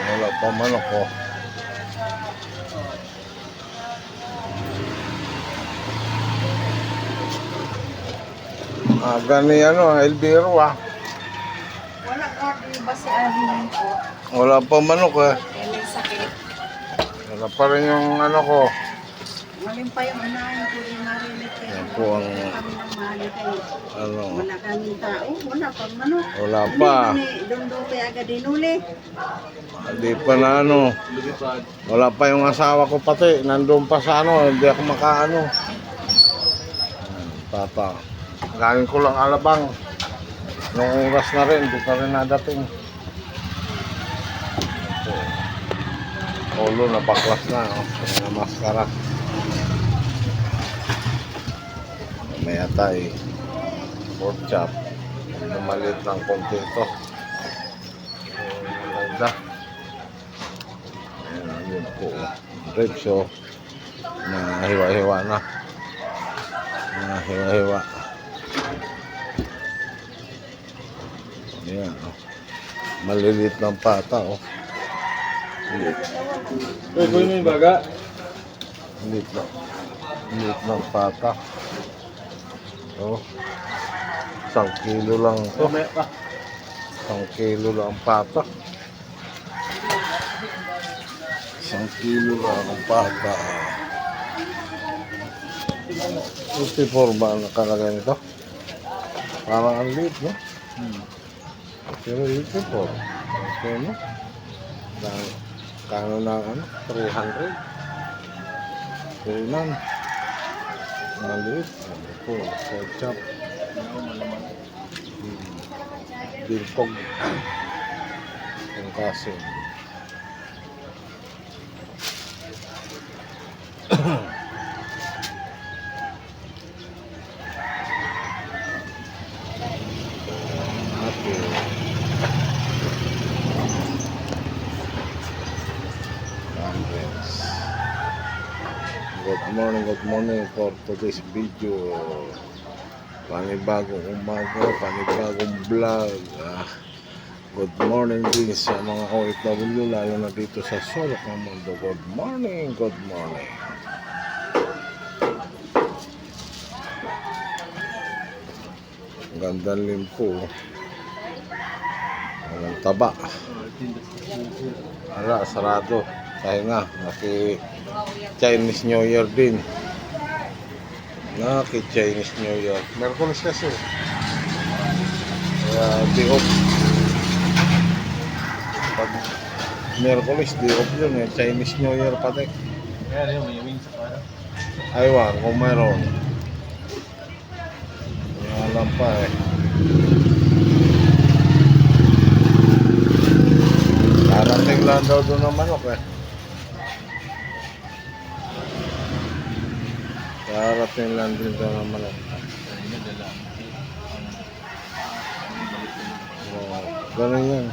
Wala pa manok ko. Gani Elviro Wala ka, di ba si Arlene po? Wala pa manok eh. Kaya may sakit. Wala pa rin yung ko. Maling pa yung unahin ko rin narinig kayo. Yan po ang Kami ng mahali kayo. ano. Wala kaming tao, wala pang manok. Wala pa. Doon kaya agad dinuli. Hindi pa na Wala pa yung asawa ko pati. Nandun pa sa hindi ako makaano. Papa. Galing ko lang Alabang. Nung oras na rin, hindi pa rin nadating. Ulo na baklas na, na maskara. May atay, pork chop, maliit ng konti ito. Lagda. Ayan, yun po. Ribs, na hiwa-hiwa na. Na hiwa-hiwa. Ayan, maliliit ng pata, Uy, kunin mo yung baga. Liit ng pata. 1 kilo lang ito. 1 kilo lang ang pata. 1 kilo lang ang pata. 54 ba ang nakalagay nito? Parang ang liit, no? Pero 84. Okay, no? Kano na 300. Kailan? Maliit. Ano po? Pork chop. Bilpog. Ang kasin. Good morning for today's video. Panibagong umaga, panibagong vlog. Good morning din sa mga OFW, lalo na dito sa sulok ng mundo. Good morning, good morning. Ganda rin po. Walang taba. Wala, sarado. Kaya nga, Chinese New Year din. Chinese New Year. Merkulis kasi. Kaya di off. Pag Merkulis, di off yun eh. Chinese New Year pati. Kaya may wings para. Aywan, kung mayroon. Alam pa eh. Darating lang daw doon ng manok eh. Darating lang din daw ng manok. Ganun yan.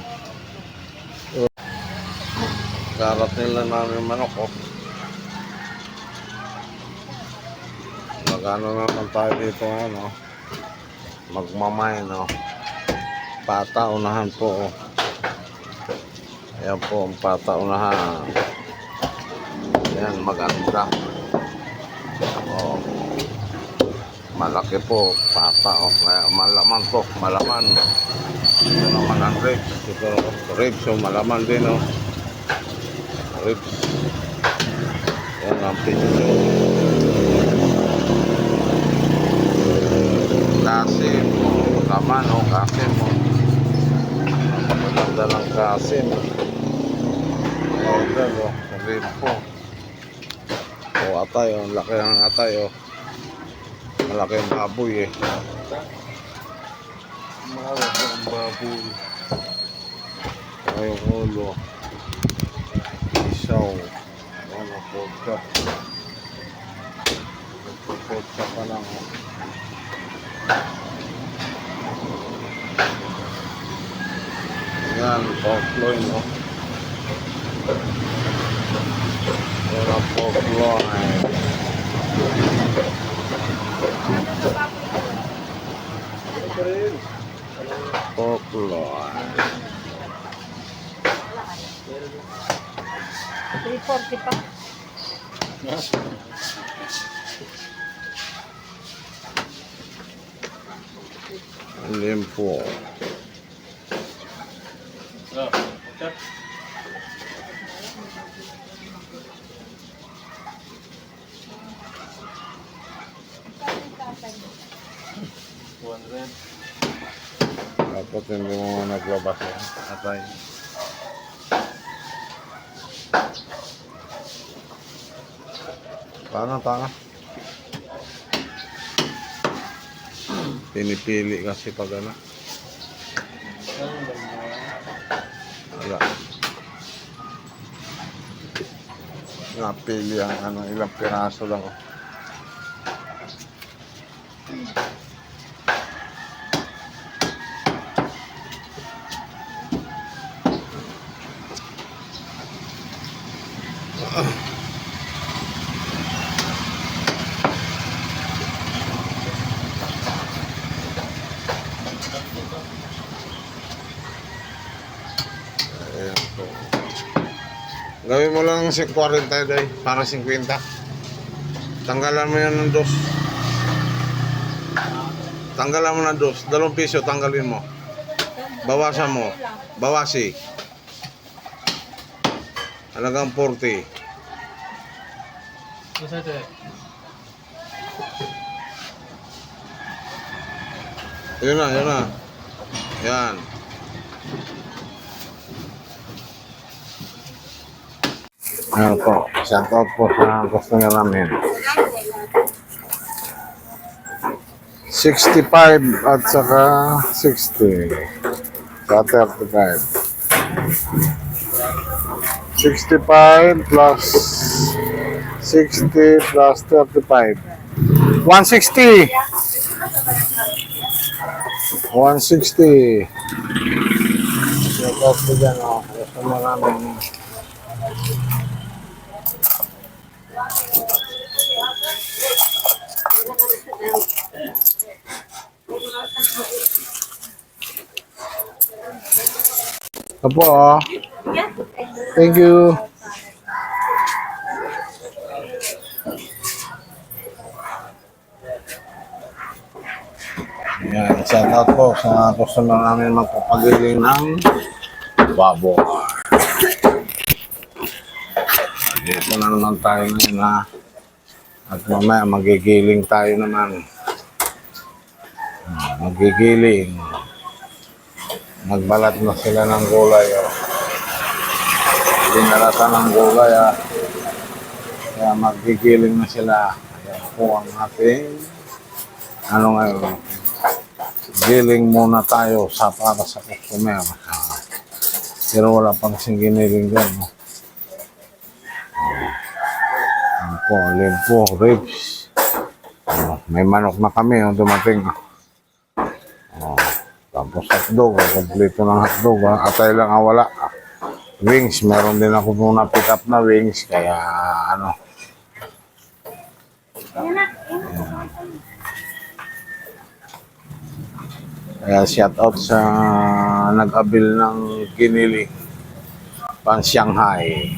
Darating lang namin manok Magano naman tayo dito magmamay pata unahan po Ayan po ang pata unahan. Ayan, maganda. Malaki po pata kaya malaman po, malaman. Ito naman ang ribs. Ito ribs, malaman din ribs. Ayan ang pizza. Kasim, laman kasim maganda lang kasim. Ayan rib po. Atay ang laki ng atay malaki ang baboy malaki ang baboy yung ulo isaw pork chop pa lang yan pork loin pork loin pork loin 340 pa. Limpo. Okay. Dapat hindi mo naglabas yan. Atay. Tanga. Pinipili kasi pag ano. Wala. Napili ang ano, ilang piraso lang. Ayan po. Gawin mo lang si 40 day para 50. Tanggalan mo yan ng dos. Tanggalan mo ng dos. 2 piso tanggalin mo. Bawasan mo. Bawasi. Halagang 40. Isa ito eh. Yun na. Yan. Ayan po. Shout out po sa customer namin. 65 at saka 60. Sa 35. 65 plus 60 plus 35. 160. 160. Shout out po dyan, o. Customer namin. Opo, oh. Thank you. Yan, shout out po sa customer namin magpapagiling ng babo. Dito na naman tayo ngayon, ha. At mamaya magigiling tayo naman. Magigiling. Nagbalat na sila ng gulay, oh. Dinalata ng gulay, ah. Kaya magigiling na sila. Ayan po ang ating ano ngayon. Giling muna tayo sa para sa customer. Pero wala pang singiniling dyan, no? Ayan po, limpo, ribs. May manok na kami, oh, dumating. Tapos hotdog, kompleto ng hotdog, ha? Atay lang ang wala. Wings, meron din ako muna pick up na wings, kaya ano. Kaya shout out sa nag-abil ng giniling pang Shanghai.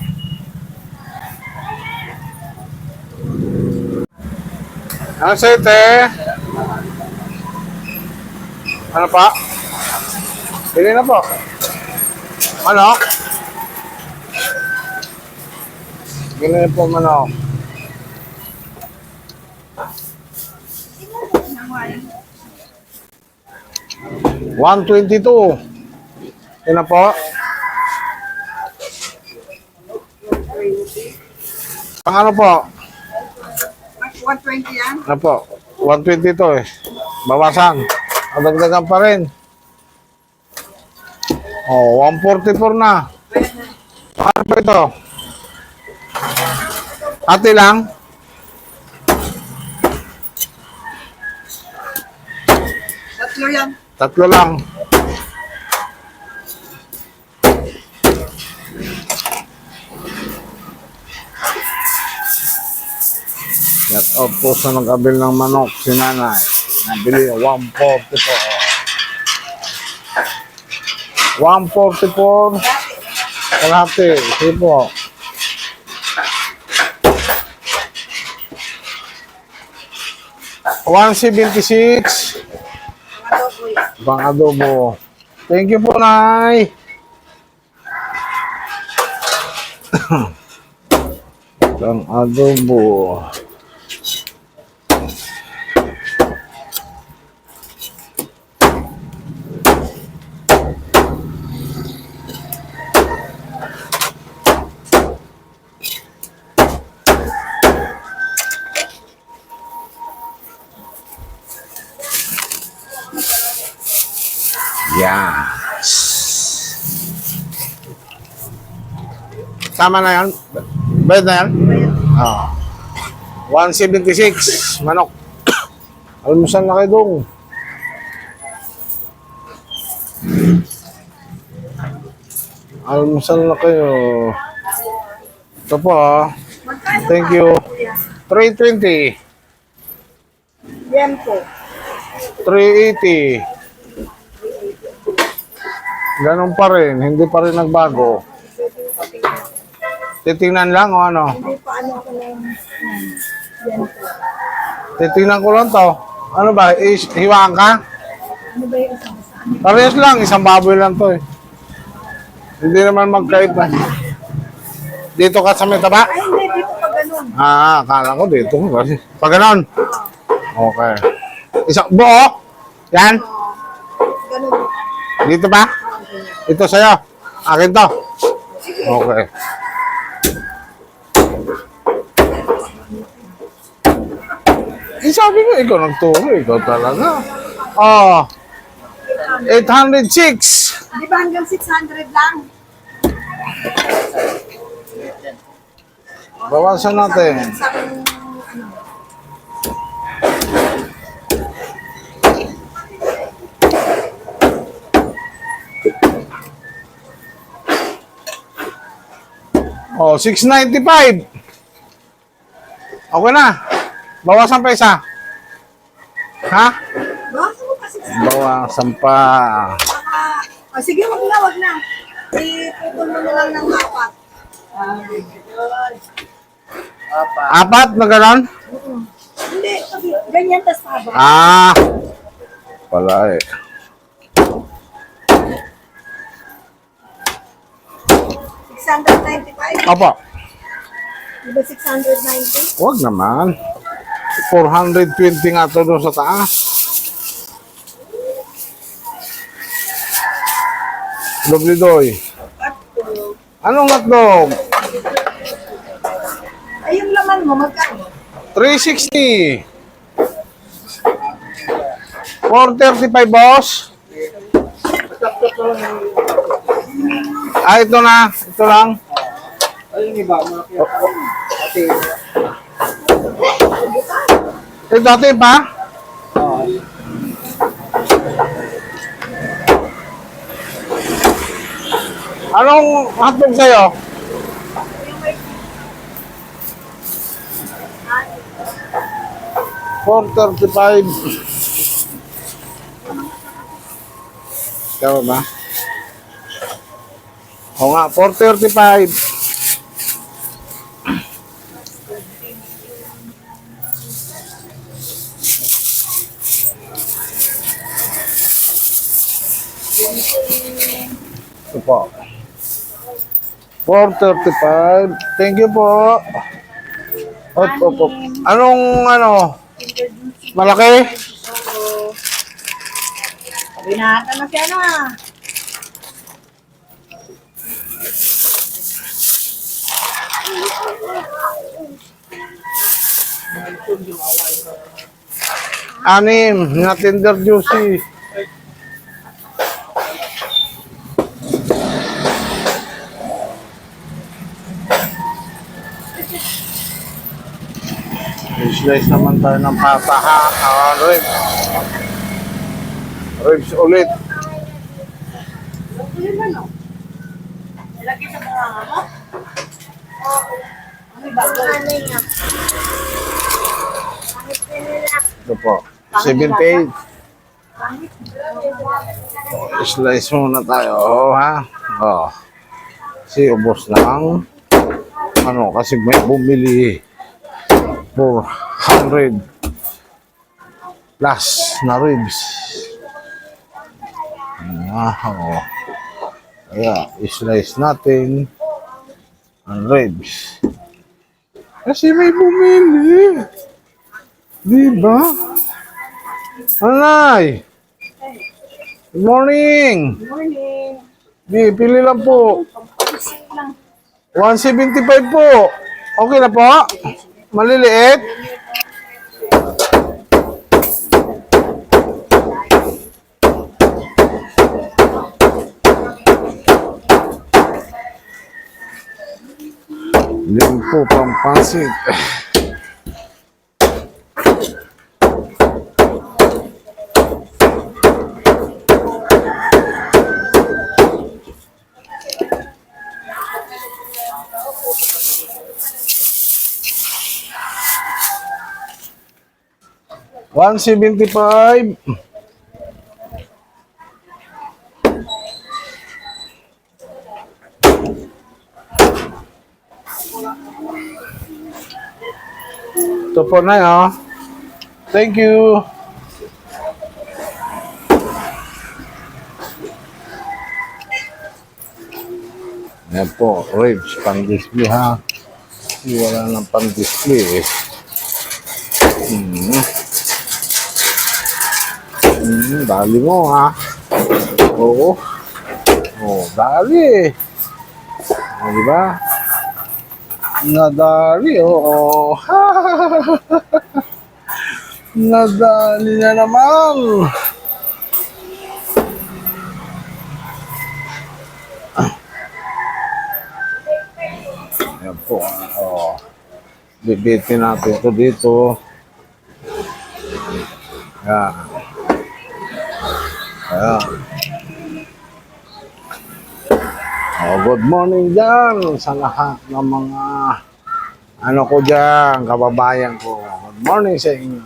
Ano sa'yo, te? Ano pa? Pili na po. Manok? Pili na po manok. $122. Yun na po. Pang ano po? 120 yan? Ano po? 122 eh. Bawasan. Madagdagan pa rin. Oh, 144 na. Ano po ito? Ate lang? Tatlo yan. Tatlo lang. Shout out po sa nag-abil ng manok, si nanay. Nabili 140 po. 144. Kalahati. Sige po. 176. Ano po yan? Pang adobo. Thank you po, Nay. Pang adobo. Yes. Tama na yan? Bayad na yan? Ah. 176. Manok. Almusal na kayo dong. Almusal na kayo. Ito po ah. Magkano Thank pa, you. kuya? 320. Yan po. 380. Ganun pa rin. Hindi pa rin nagbago. Titingnan lang o ano? Hindi pa ano ko lang. Yan po. Titingnan ko lang to. Ano ba? Hiwaan ka? Ano ba yung isang saan? Parehas lang. Isang baboy lang to eh. Hindi naman magkaiba. Dito ka sa may taba? Ay, hindi. Dito pa ganun. Ah, akala ko dito. Kasi pag ganon. Okay. Isang buo? Yan? Ganun. Dito ba? Ito sa'yo. Akin to. Okay. Sabi ko, ikaw nagturo. Ikaw talaga. Oh. 806. Di ba hanggang 600 lang? Bawasan natin. Isang, ano, Oh, 695. Okay na. Bawasan pa isa. Ha? bawasan mo pa 600. Bawasan pa. Sige, wag na. Iputol mo na lang ng apat. Apat na ganon? Hindi, ganyan tas haba. Ah. Wala eh. 695. Opo. Di ba 690? Huwag naman. 420 nga to doon sa taas. Doblidoy. Anong hotdog? Ay, yung laman mo, magkano? 360. 435, boss. Ah, ito na. Ito lang. Ito dati pa? Anong hotdog sa'yo? $4.35. Tama ba? Oo nga, $4.35. Ito po. $4.35. Thank you po. Op. Anong ano? Malaki? Binata na siya na. Anim na Tender Juicy. Slice naman tayo ng pata ha. Ribs. Ribs ulit. Yun ano? Nilagay sa mga mo? Ano ba? Ito po. 78. Slice muna tayo. Ha? Oh. Kasi ubos lang. Ano, kasi may bumili. 400. last na ribs. Wow. Kaya, slice natin ang ribs. Kasi may bumili. Diba? Anay! Good morning! Good morning. Di, pili lang po. Pampalisik lang. 175 po. Okay na po? Maliliit? Limpo, pampasit. $175. Ito po na yun. Thank you. Yan po, ribs, pang-display ha. Kasi wala nang pang-display eh. Dali mo ha. Oo. Oh, dali. O, diba? Nadali, oo. Nadali na naman. Ayan po. Oh. Bibitin natin ito dito. Ayan. Ayan. Oh, good morning dyan sa lahat ng mga ano ko dyan, kababayan ko. Good morning sa inyo.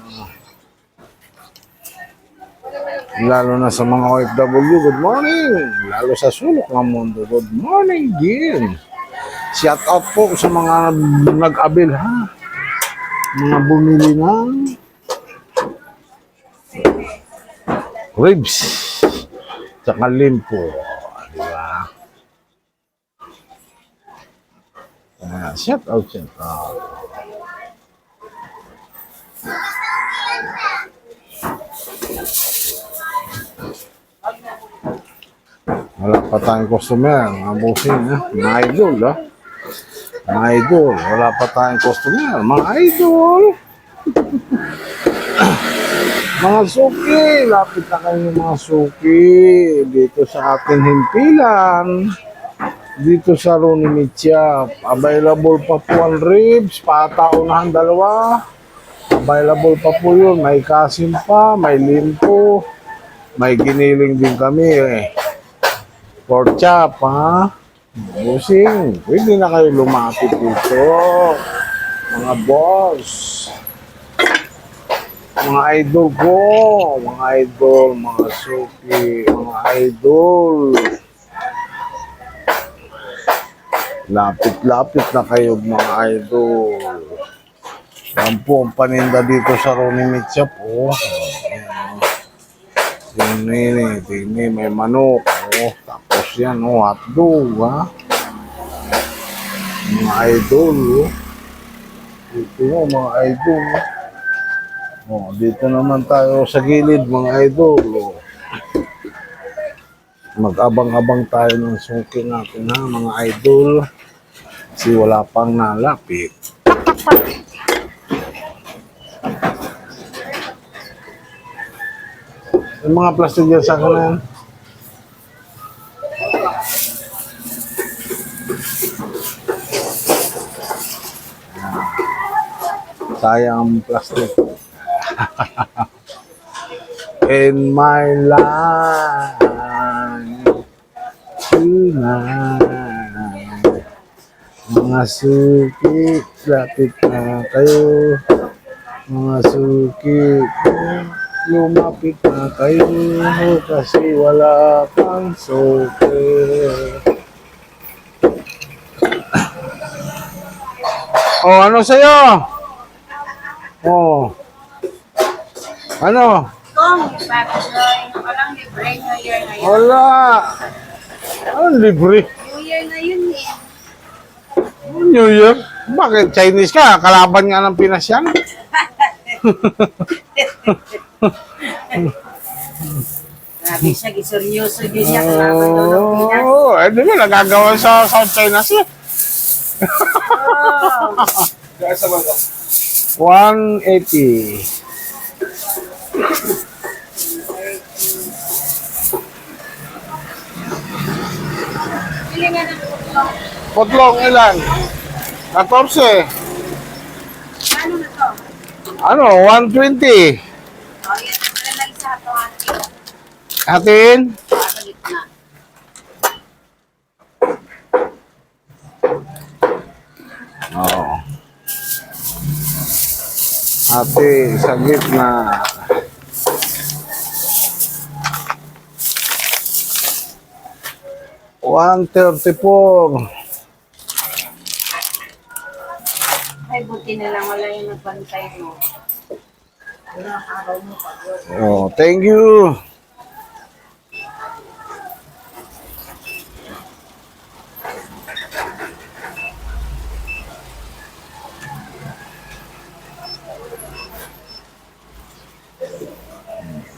Lalo na sa mga OFW, good morning. Lalo sa sulok ng mundo, good morning din. Shout out po sa mga nag-abil ha. Mga bumili ng ribs tsaka limpo. Diba? Shout out, shout out. Wala pa tayong customer, mga bossing, ha? Mga idol, ha? Mga idol, wala pa tayong customer, mga idol. Mga suki, lapit na kayo mga suki. Dito sa ating himpilan. Dito sa Ronnie Mitchap. Available pa po ang ribs, pataunahan dalawa. Available pa po yun. May kasim pa, may limpo. May giniling din kami eh. Pork chop, ha? Busing, pwede na kayo lumapit dito. Mga boss. Mga idol ko. Mga idol, mga suki, mga idol. Lapit-lapit na kayo mga idol. Yan po ang paninda dito sa Ronnie Mitchap. Oh. Tingnan, may manok. Oh. Tapos yan, oh, hotdog, ha? Mga idol, oh. Dito mo, mga idol, oh. Dito naman tayo sa gilid, mga idol, oh. Mag-abang-abang tayo ng suki natin, ha, mga idol. Kasi wala pang nalapit. Yung mga plastic dyan sa kanan. Sayang ang plastic. In my life tonight, mga suki, lapit na kayo. Mga suki, lumapit na kayo kasi wala pang suki. Oh, ano sa'yo? Oh. Ano? Kung patuloy, walang libre New Year ngayon. Wala. Ano libre? New Year na yun eh. New Year? Bakit? Chinese ka? Kalaban nga ng Pinas yan? Grabe siya, giseryoso din niya. Kalaban daw ng Pinas. Oo, eh di ba nagagawa sa South China Sea? Oh. 180. Pili nga ng putlong. Putlong ilan? 14. Ano na to? Ano? 120. Oh, yan. Wala na isa ito atin. Atin? Sa gitna. Oo. Ate, sa gitna. $134. Ay, buti na lang wala yung nagbantay mo. Wala ang araw mo pa. Oh, thank you.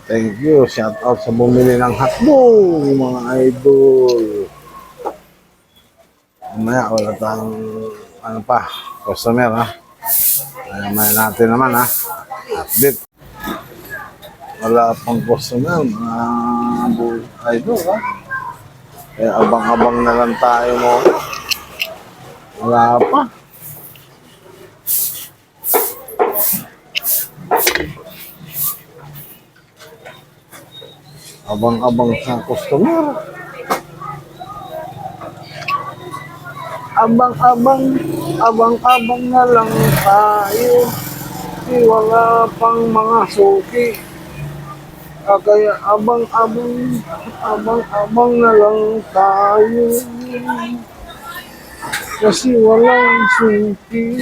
Thank you. Shout out sa bumili ng hotdog, mga idol. Mamaya, wala tayong, ano pa, customer, ha? Mamaya natin naman, ha? Update. Wala pang customer, mga idol, ha? Kaya abang-abang na lang tayo mo. Wala pa. Abang-abang sa customer. Abang-abang na lang tayo. Wala pang mga suki. Kaya abang-abang na lang tayo. Kasi walang suki.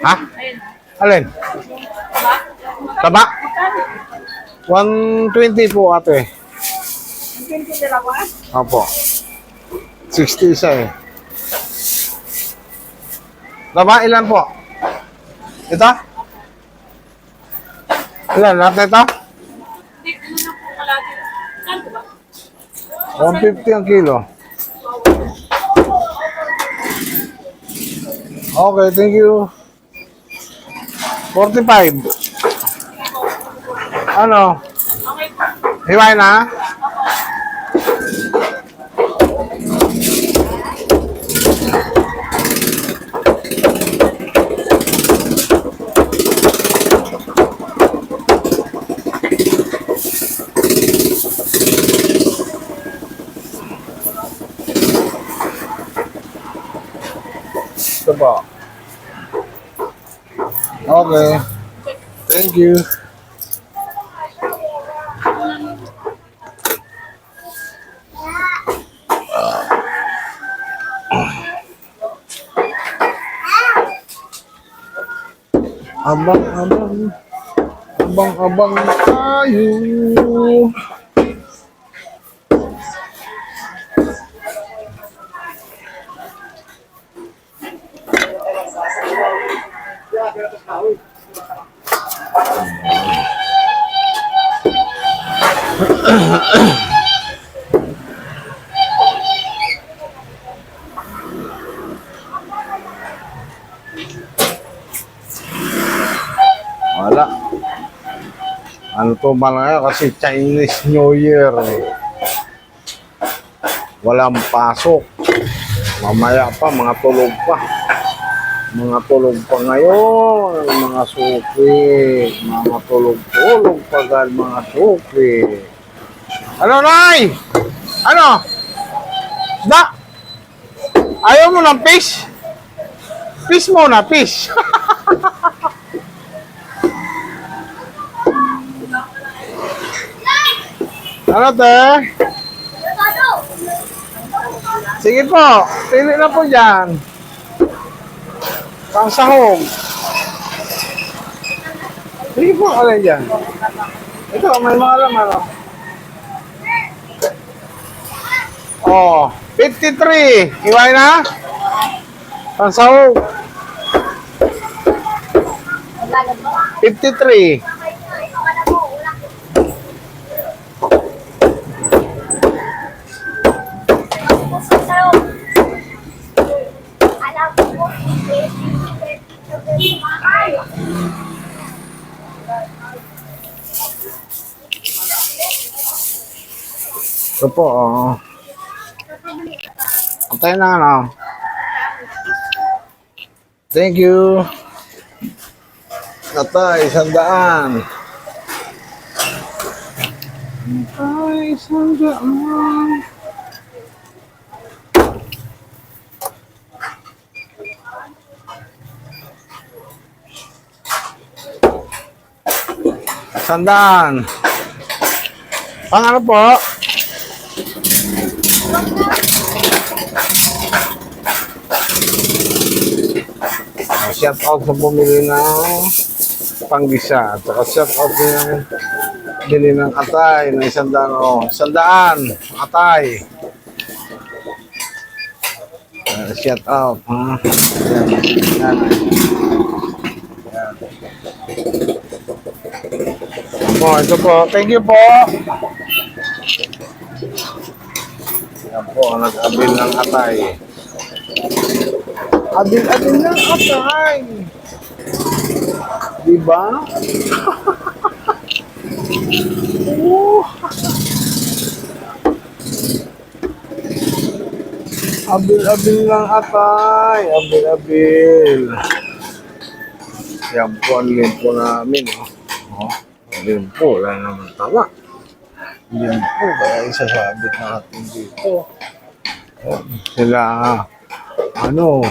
Ha? Alin? Taba? 120 po ate. Ang 20 dalawa? Opo. 60 isa eh. Taba, ilan po? Ito? Ilan? Lahat na ito? Hindi, ano na po kalati. Saan ko ba? 150 ang kilo. Okay, thank you. 45. Ano? Okay po. Hiway na? Ito po. Okay. Thank you. Abang-abang tayo. Wala. Ano to malaya kasi Chinese New Year. Walang pasok. Mamaya pa, mga tulog pa. Mga tulog pa ngayon, mga suki. Mga tulog-tulog pa gan mga suki. Ano, Nay? Ano? Da? Ayaw mo ng fish? Fish muna, fish. Ano, te? Sige po, pili na po dyan. Pang sahog. Sige po, alay dyan. Ito, may mga laman, oh. Oh, 53. Iway na? Pang sahog. 53. Ito po, oh. Patay na, ano. Thank you. Natay, 100. Natay, 100. Sandaan. Pang ano po? Shout out sa bumili ng panggisa. At saka shout out din ng bili ng atay na 100. Oh, 100. Atay. Shout out. Ha? Yan. Oh, ito po. Thank you po. Yan po, nag-abil ng atay. Abil-abil ng atay. Diba? Oh. Abil-abil ng atay. Abil-abil. Yan po ang limpo namin. Oh. Limpo, wala naman tama. Limpo, kaya isasabit natin dito. Sila, ano,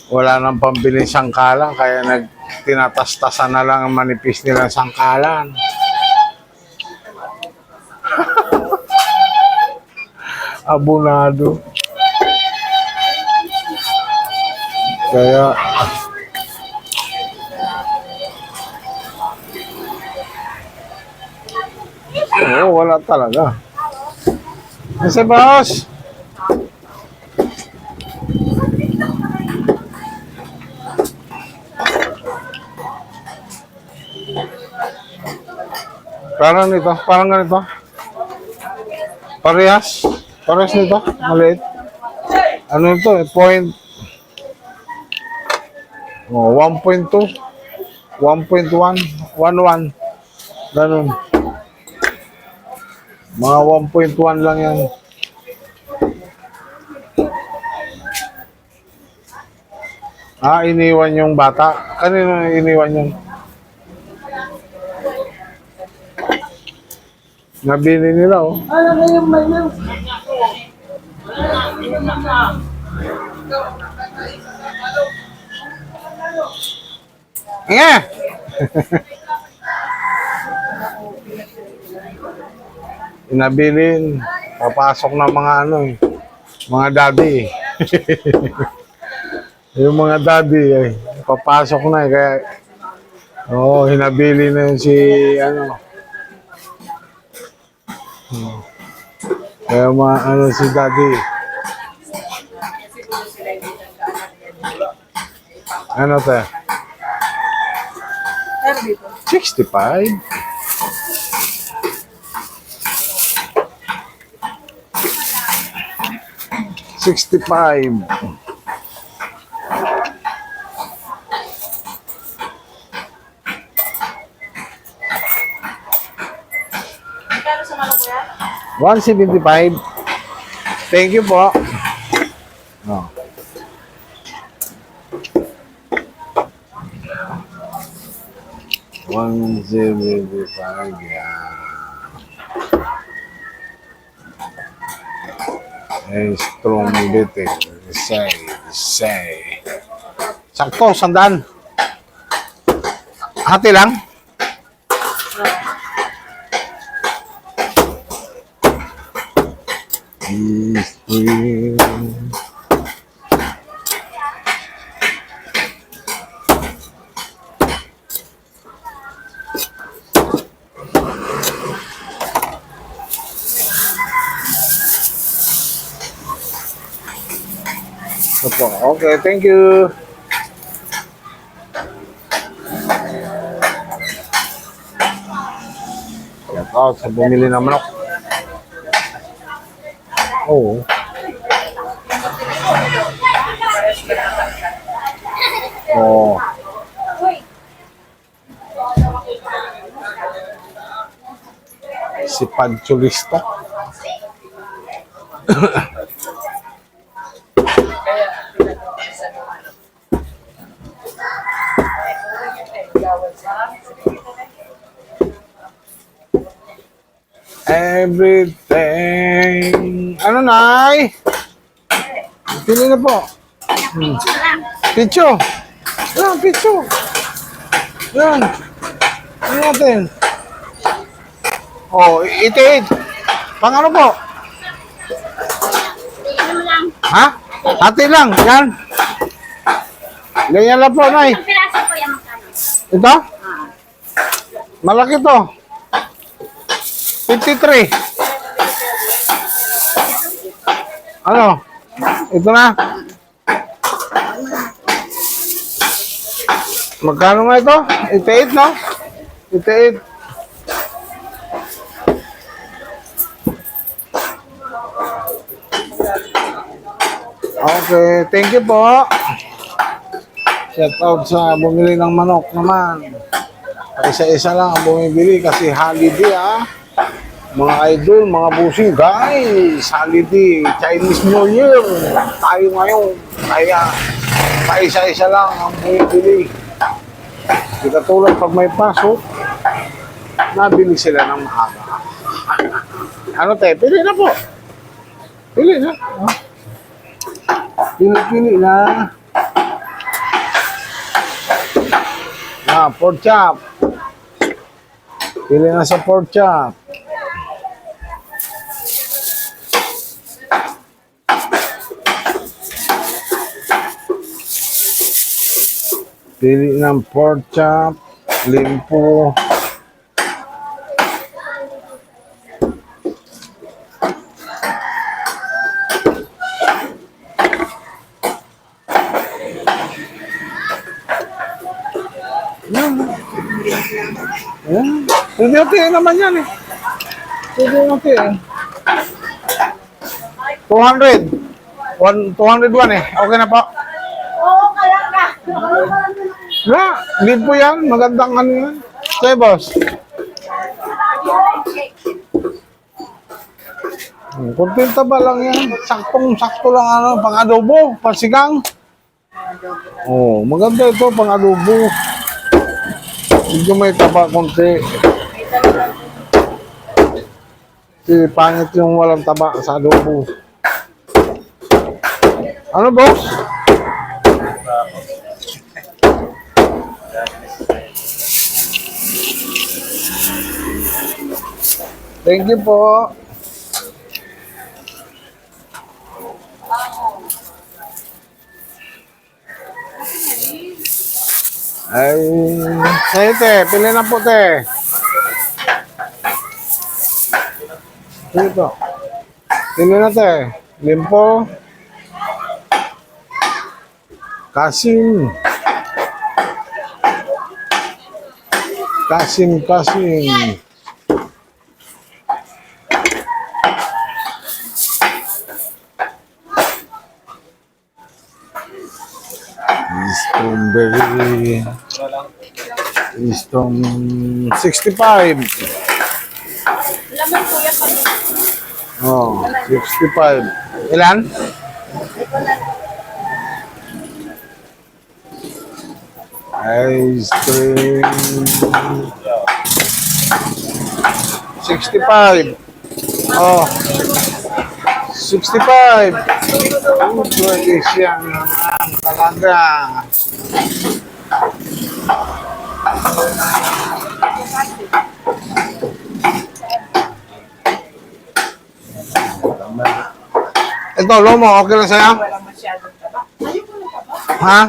wala nang pambiling sangkalan, kaya tinatastasan na lang ang manipis nilang sangkalan. Abunado. Kaya, oo, wala talaga. Kasi boss, parang nito, parang ganito. Parehas. Parehas nito, maliit. Ano ito eh, point. Oh, 1.2. 1.1. 1.1. Ganun. Mga 1.1 lang yan. Ah, iniwan yung bata. Kanino iniwan yun? Nabili nila, oh. Alam mo yung manang. Nga! Inabilin. Papasok na mga ano eh. Mga daddy. Yung mga daddy eh. Papasok na eh. Kaya, oo, hinabili na yun si ano. Kaya mga ano si daddy. Ano te? 65? $65. $175. Thank you po. Oh. $175, yeah. Eh, strong bitin. Say. Sakto, 100. Hati lang. Stream. Opo. Okay, thank you. Shout out sa bumili ng manok. Oo. Oh. Si Panchulista. Everything. Ano, Nay? Pili na po. Picho. Yan, picho. Yan. Ano natin? Oh, itiid. Pang ano po? Ha? Hati lang. Yan. Ganyan lang po, Nay. Ang piraso po yung magkano? Ito? Malaki to. 53. Ano? Ito na. Magkano nga ito? 88, no? 88. Okay, thank you po. Shout out sa bumili ng manok naman. Isa-isa lang ang bumibili kasi holiday Mga idol, mga busing, guys, holiday, Chinese New Year, tayo ngayon. Kaya, paisa-isa lang ang bumibili. Di katulad pag may pasok, nabili sila ng maaga. Ano tayo? Pili na po. Pili na. Pili na. Pork chop. Pili na sa pork chop. Pili ng pork chop, limpo. Yan. Pwede naman yan eh. Pwede 200. 201 eh. Okay na po. Oo, kalangga. Na, lead po yan. Magandang ano yan. Sige, boss. Kunting taba lang yan. Saktong-sakto lang ano. Pang-adobo, pasigang. Oh, maganda ito pang-adobo. Medyo may taba konti. Kasi pangit yung walang taba sa adobo. Ano, boss? Thank you po. Ay, sa'yo te, pili na po te. Dito. Pili na te. Limpo. Kasim. Kasim. Strawberry. Stone 65. Laman kuya kami. Oh, 65. Ilan? Ice cream. 65. Oh. 65. Oh, pwede siya naman talaga. Ito, lomo, okay lang sa'yo? Wala masyadong taba. Ayun po na taba. Ha?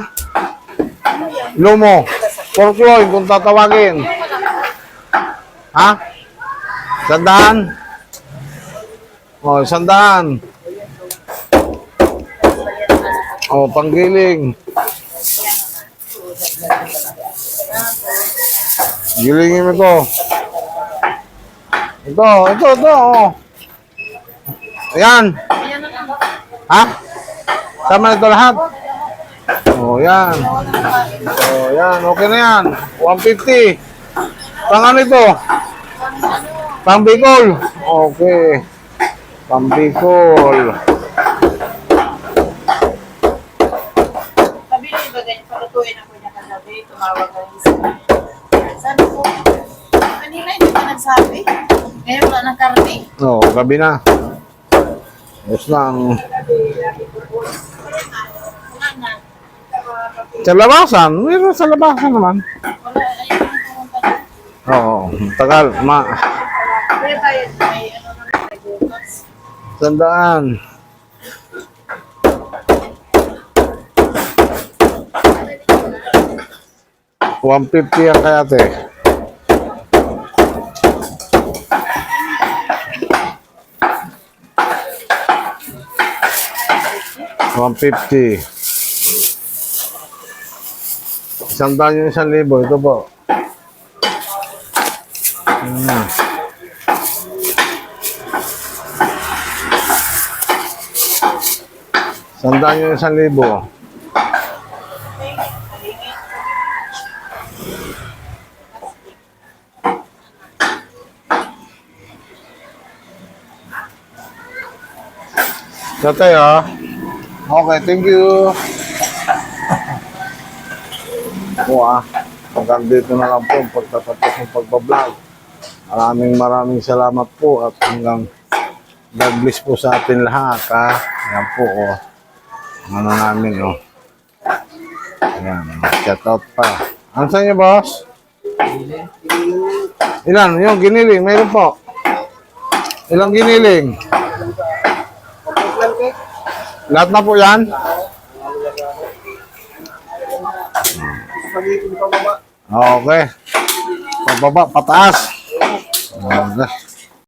Lomo. Pork loin kung tatawagin. Ha? 100? Oh, 100. Oh, panggiling. Gilingin mo ito. Ito, oh. Ayan. Ha? Tama na ito lahat. Oh, yan. Oh, yan. Okay na yan. 150. Pang ano ito? Pang Bicol. Okay. Pang Bicol. Sabi niyo ba ganyan, palutuin ako niya kagabi, tumawag ang isa. Sabi ko, kanina hindi ka nagsabi. Ngayon wala ng karne. Oh, gabi na. Yes lang. Wala na. Sa labasan. Meron sa labasan naman. Wala, ayun yung pumunta na. Oo. Tagal. Kaya tayo, may ano na may bukas. 100. $150 yan kaya ate. $150. 100 yung 1,000. Ito po. Sandaan yung 1,000. Tatay, ah. Okay, thank you. Ako, hanggang dito na lang po ang pagtatapos ng pagbablog. Maraming salamat po at hanggang God bless po sa atin lahat, ha. Yan po, oh. Ano namin, oh. Ayan, shout out pa. Ano sa inyo, boss? Ilan? Yung giniling, mayroon po. Ilang giniling? Lahat na po yan? Okay. Pababa, pataas. Okay.